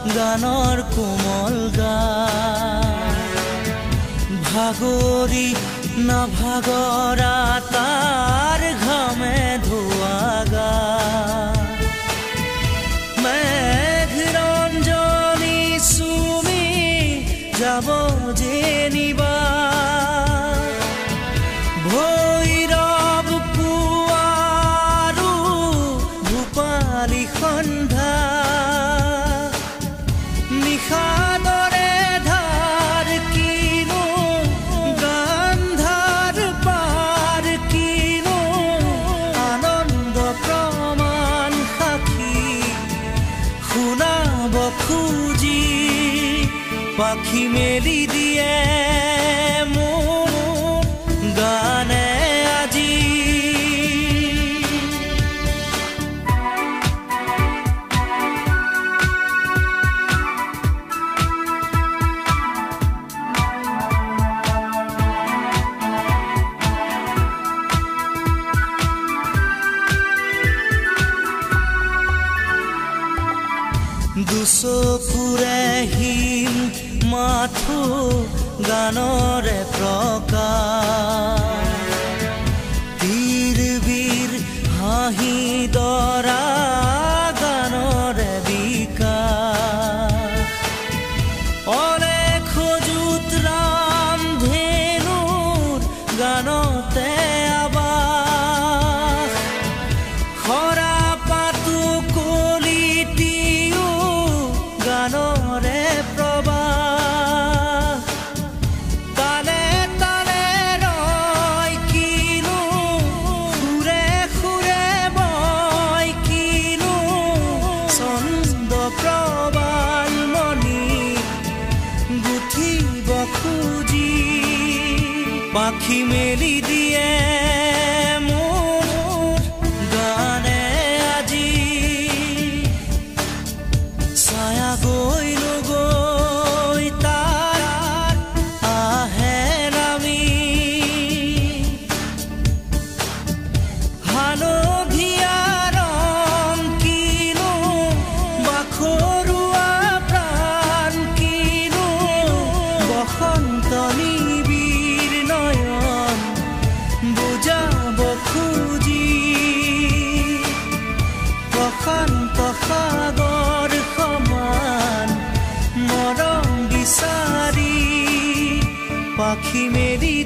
গানৰ কোমল গান ভাগৰি নাভাগৰা তাৰ ঘামে ধোৱা গান মেঘৰঞ্জনী চুমি যাব যেনিবা ভৈৰৱ পুৱাৰো ভূপালী সন্ধ্যা নিশাদৰে ধাৰ কিনো গান্ধাৰ পাৰ কিনো আনন্দ প্ৰমাণ সাক্ষী শুনাব খুজি পাখি মেলি দিয়ে মোৰ গানে আজি দুচকুৰে হিম মাথো গানৰে প্ৰকাশ বীৰ হাঁহি দৰা গানৰে বিকাশ অলেখ যুত ৰাম ধেনুৰ গানতে আবাস খৰা পাতো কলিটিও গানৰে প্ৰবাহ তালে তালে ৰয় কিনো সুৰে সুৰে বয় কিনো ছন্দ প্ৰবাল মণি গুঠিব খুজি পাখি মেলি দিয়ে মোৰ গানে আজি ছায়া গৈ নগৈ তাৰ আহে নামি হালধীয়া ৰং কিনো বাখৰুৱা প্ৰাণ কিনো বসন্ত নিবিৰ নয়ন বুজাব খুজি প্ৰশান্ত সাগৰ সমান মৰম বিচাৰি পাখি মেলি